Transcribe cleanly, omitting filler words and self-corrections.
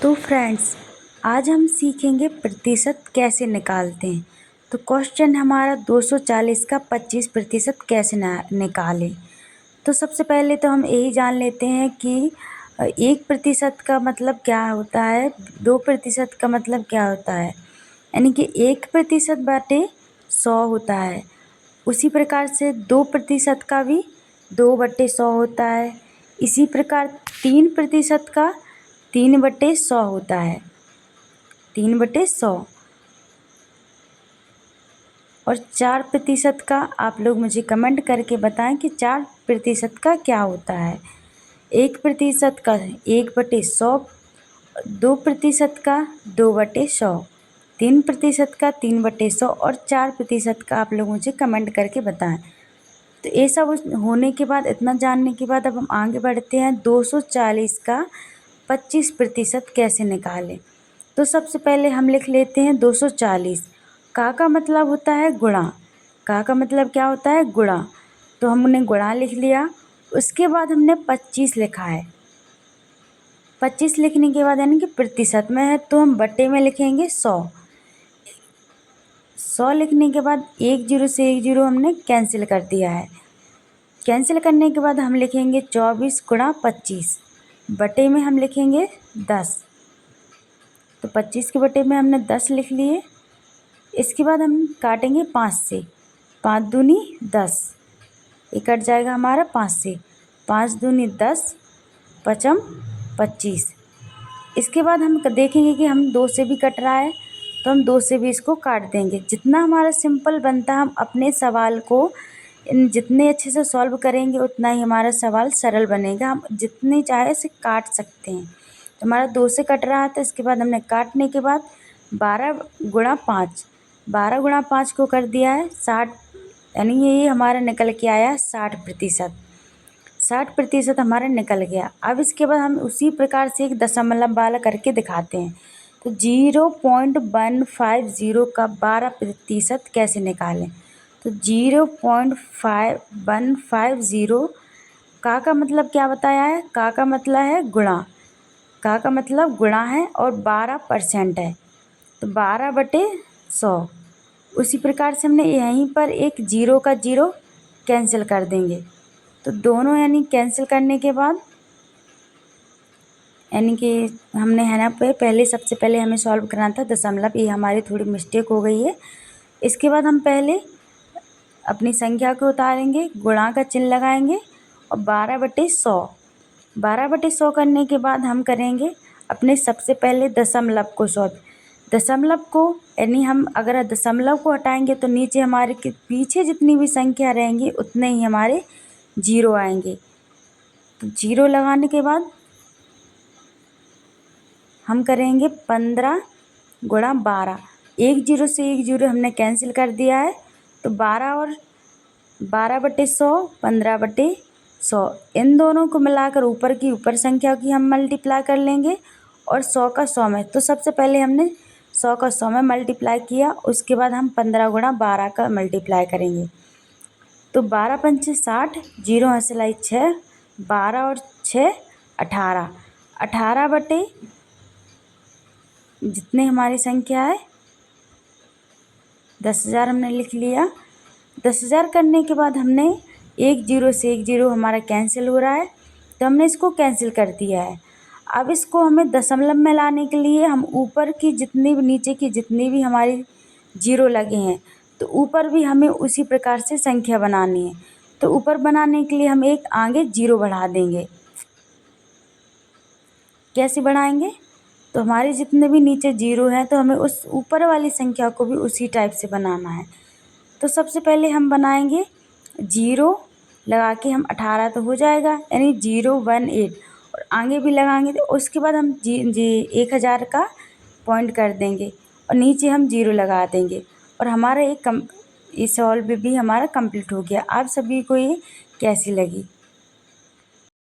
तो फ्रेंड्स, आज हम सीखेंगे प्रतिशत कैसे निकालते हैं। तो क्वेश्चन हमारा 240 का 25% कैसे निकालें। तो सबसे पहले तो हम यही जान लेते हैं कि 1% का मतलब क्या होता है, 2% का मतलब क्या होता है। यानी कि 1% बाटे 100 होता है। उसी प्रकार से 2% का भी 2/100 होता है। इसी प्रकार 3% का 3/100 होता है, 3/100। और 4% का आप लोग मुझे कमेंट करके बताएं कि 4% का क्या होता है। 1% का 1/100, 2% का 2/100, 3% का 3/100 और 4% का आप लोग मुझे कमेंट करके बताएं। तो ये सब होने के बाद, इतना जानने के बाद अब हम आगे बढ़ते हैं 240 का 25% कैसे निकालें। तो सबसे पहले हम लिख लेते हैं 240। का मतलब होता है गुणा। का मतलब क्या होता है, गुणा। तो हमने गुणा लिख लिया। उसके बाद हमने 25 लिखा है। 25 लिखने के बाद यानी कि प्रतिशत में है तो हम बटे में लिखेंगे 100। 100 लिखने के बाद 1 0 से 1 0 हमने कैंसिल कर दिया है। कैंसिल करने के बाद हम लिखेंगे 24 गुणा 25, बटे में हम लिखेंगे 10। तो 25 के बटे में हमने 10 लिख लिए। इसके बाद हम काटेंगे 5 से, 5 दूनी 10, ये कट जाएगा हमारा 5 से। 5 दूनी 10, 5 25। इसके बाद हम देखेंगे कि हम 2 से भी कट रहा है तो हम 2 से भी इसको काट देंगे। जितना हमारा सिंपल बनता है, हम अपने सवाल को जितने अच्छे से सॉल्व करेंगे उतना ही हमारा सवाल सरल बनेगा। हम जितने चाहे इसे काट सकते हैं। तो हमारा 2 से कट रहा था। इसके बाद हमने काटने के बाद 12 गुणा 5, 12 गुणा 5 को कर दिया है 60। यानी ये हमारा निकल के आया 60%। 60% हमारा निकल गया। अब इसके बाद हम उसी प्रकार से एक दशमलव वाला करके दिखाते हैं। तो 0.150 का 12% कैसे निकालें। तो 0.150 का मतलब क्या बताया है, का मतलब है गुणा। का मतलब गुणा है और 12% है तो 12/100। उसी प्रकार से हमने यहीं पर एक 0 का 0 कैंसिल कर देंगे। तो दोनों यानी कैंसिल करने के बाद यानी कि हमने है ना पहले सबसे पहले हमें सॉल्व करना था दशमलव, ये हमारी थोड़ी मिस्टेक हो गई है। इसके बाद हम पहले अपनी संख्या को उतारेंगे, गुणा का चिन्ह लगाएंगे और 12/100, 12/100 करने के बाद हम करेंगे अपने सबसे पहले दशमलव को सॉल्व। दशमलव को यानी हम अगर दशमलव को हटाएंगे तो नीचे हमारे के पीछे जितनी भी संख्या रहेंगी उतने ही हमारे 0 आएंगे। तो 0 लगाने के बाद हम करेंगे 15 गुणा 12। 1 0 से 1 0 हमने कैंसिल कर दिया है। तो 12 और 12/100, 15/100, इन दोनों को मिलाकर ऊपर की ऊपर संख्या की हम मल्टीप्लाई कर लेंगे और 100 का 100 में। तो सबसे पहले हमने 100 का 100 में मल्टीप्लाई किया। उसके बाद हम 15 गुणा 12 का मल्टीप्लाई करेंगे। तो 12 पंचे 60, 0 हंसलाई 6, 12 और 6 18, 18 बटे जितने हमारी संख्या है 10,000 हमने लिख लिया। 10,000 करने के बाद हमने 1 0 से 1 0 हमारा कैंसिल हो रहा है तो हमने इसको कैंसिल कर दिया है। अब इसको हमें दशमलव में लाने के लिए हम ऊपर की जितनी भी नीचे की जितनी भी हमारी 0 लगे हैं तो ऊपर भी हमें उसी प्रकार से संख्या बनानी है। तो ऊपर बनाने के लिए हम एक आगे 0 बढ़ा देंगे। कैसे बढ़ाएंगे, तो हमारे जितने भी नीचे 0 हैं तो हमें उस ऊपर वाली संख्या को भी उसी टाइप से बनाना है। तो सबसे पहले हम बनाएंगे 0 लगा के हम 18 तो हो जाएगा, यानी 018 और आगे भी लगाएंगे तो उसके बाद हम 1000 का पॉइंट कर देंगे और नीचे हम 0 लगा देंगे और हमारा ये सॉल्व भी हमारा कंप्लीट हो गया। आप सभी को ये कैसी लगी।